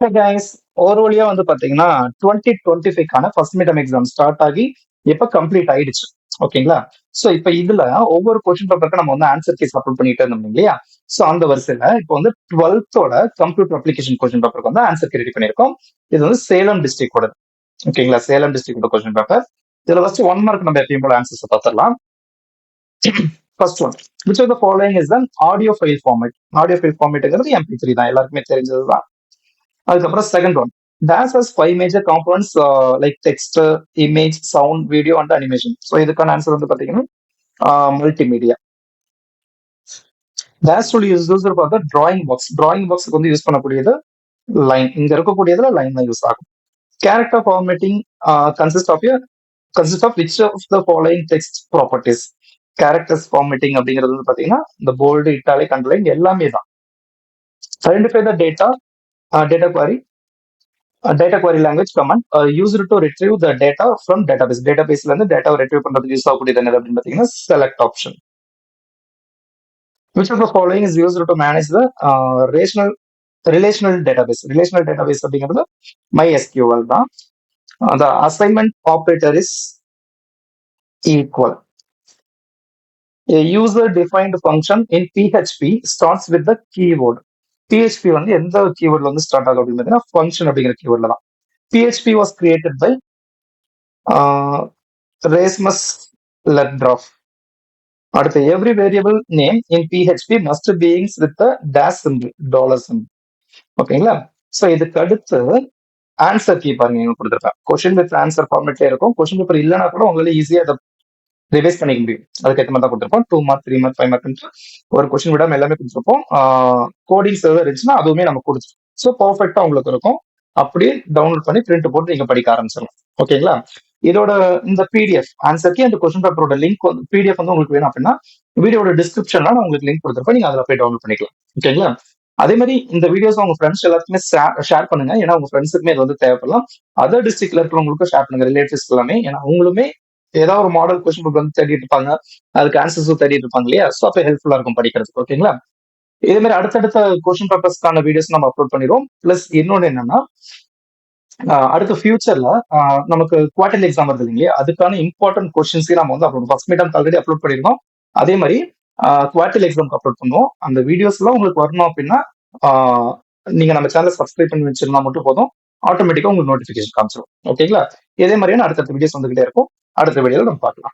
Hey guys, ஒரு வழியா வந்து பாத்தீங்கன்னா 2025க்கான ஃபர்ஸ்ட் மிட்டம் எக்ஸாம் ஸ்டார்ட் ஆகி இப்ப கம்ப்ளீட் ஆயிடுச்சு. ஓகேங்களா? சோ இப்ப இதுல ஒவ்வொரு கொஸ்டின் பேப்பருக்கு நம்ம வந்து ஆன்சர் கீஸ் அப்லோட் பண்ணிட்டே இருந்தோம் இல்லையா? சோ அந்த வரிசையில இப்போ வந்து 12த்தோட கம்ப்யூட்டர் அப்ளிகேஷன் கொஸ்டின் பேப்பருக்கு வந்து ஆன்சர் கீ ரெடி பண்ணியிருக்கோம். இது வந்து சேலம் டிஸ்ட்ரிக்டோட. ஓகேங்களா? சேலம் டிஸ்ட்ரிக்டோட கொஸ்டின் பேப்பர். இதுல ஃபர்ஸ்ட் 1 மார்க் நம்ம எப்பயும் போல ஆன்சர்ஸ் பார்த்துடலாம். First one. Which of the following is an audio file format? Audio file ஃபார்மேட்ங்கிறது MP3 தான். எல்லாருக்குமே தெரிஞ்சதுதான். அதுக்கப்புறம் second one. Dance has 5 major components like text, image, sound, video and animation. So இதுக்கான ஆன்சர் வந்து பாத்தீங்கன்னா multimedia. Dance tool use for the drawing box. Drawing பாக்ஸ்க்கு வந்து யூஸ் பண்ணக்கூடியது லைன். இங்க இருக்கக்கூடியதுல லைன் தான் யூஸ் ஆகும். Character formatting consist of consist of which of the following text properties. Characters formatting அப்படிங்கிறது வந்து பாத்தீங்கன்னா இந்த போல்டு, இட்டாலிக், அண்டர்லைன் எல்லாமே தான். Identify the data data query. Data query language command used to retrieve the data from database. Databaseல இருந்து டேட்டாவை retrieve பண்றதுக்கு use ஆகக்கூடியது என்னது அப்படின்னு பாத்தீங்கன்னா select option. Which of the following is used to manage the relational database? Relational database அப்படிங்கிறது MySQL தான். The assignment operator is equal. A user defined function in PHP starts with the keyword. PHP வந்து எந்த கீவேர்ட்ல வந்து start ஆகும் அப்படின்னு பாத்தீங்கன்னா function அப்படிங்கிற கீவேர்ட்ல தான். PHP was created by Rasmus Ledroff. அடுத்து every variable name in PHP must begins with the dash symbol, dollar symbol. ஓகேங்களா? சோ இதுக்கு அடுத்து ஆன்சர் கீ பாருங்க இங்க கொடுத்துருப்பேன். கொஸ்டின் வித் ஆன்சர் ஃபார்மேட்ல இருக்கும். கொஸ்டின் பேப்பர் இல்லைனா கூட உங்களால ஈஸியா அதை ரிவைஸ் பண்ணிக்க முடியும். அதுக்கேற்ற மாதிரி தான் கொடுத்துருப்போம். 2 மார்க், 3 மார்க், 5 மார்க் ஒரு கொஸ்டின் விடாம எல்லாமே கொடுத்துருப்போம். கோடிங் சர்வர் இருந்துச்சுன்னா அதுவுமே நம்ம கொடுத்துருவோம். ஸோ பர்ஃபெக்டா உங்களுக்கு இருக்கும். அப்படியே டவுன்லோட் பண்ணி பிரிண்ட் போட்டு நீங்க படிக்க ஆரம்பிச்சிடலாம். ஓகேங்களா? இதோட இந்த பிடிஎஃப் ஆன்சருக்கு அந்த கொஸ்டின் பேப்பரோட லிங்க் பிடிஎஃப் வந்து உங்களுக்கு வேணும் அப்படின்னா வீடியோட டிஸ்கிரிப்ஷன்ல நான் உங்களுக்கு லிங்க் கொடுத்துருப்பேன். நீங்க அதில் போய் டவுன்லோட் பண்ணிக்கலாம். ஓகேங்களா? அதே மாதிரி இந்த வீடியோஸ் உங்க ஃப்ரெண்ட்ஸ் எல்லாத்துக்குமே ஷேர் பண்ணுங்க. ஏன்னா உங்க ஃப்ரெண்ட்ஸுக்குமே இது வந்து தேவைப்படலாம். அதர் டிஸ்ட்ரிக்ட்ல இருக்கிறவங்களுக்கும் ஷேர் பண்ணுங்க, ரிலேட்டிவ்ஸ் எல்லாமே. ஏன்னா அவங்களுமே ஏதாவது ஒரு மாடல் கொஸ்டின் புக் வந்து தேடிட்டு இருப்பாங்க, அதுக்கு ஆன்சர்ஸும் தேடிட்டு இருப்பாங்க இல்லையா? ஸோ அப்போ ஹெல்ப்ஃபுல்லா இருக்கும் படிக்கிறதுக்கு. ஓகேங்களா? இதே மாதிரி அடுத்தடுத்த கொஸ்டின் பேப்பர்ஸ்க்கான வீடியோஸ் நம்ம அப்லோட் பண்ணிடுவோம். பிளஸ் இன்னொன்னு என்னன்னா அடுத்த ஃபியூச்சர்ல நமக்கு குவார்டர்லி எக்ஸாம் வருது இல்லையா? அதுக்கான இம்பார்ட்டன்ட் கொஸ்டின்ஸையும் நம்ம வந்து upload first mid already upload பண்ணிருக்கோம். அதே மாதிரி குவார்டர்லி எக்ஸாம்க்கு அப்லோட் பண்ணுவோம். அந்த வீடியோஸ் எல்லாம் உங்களுக்கு வரணும் அப்படின்னா நீங்க நம்ம சேனலை சப்ஸ்கிரைப் பண்ணி வச்சிருந்தா மட்டும் போதும். ஆட்டோமேட்டிக்கா உங்களுக்கு நோட்டிபிகேஷன் காமிச்சிடும். ஓகேங்களா? இதே மாதிரியான அடுத்த வீடியோஸ் வந்துகிட்டே இருக்கும். அடுத்த வீடியோல நம்ம பார்க்கலாம்.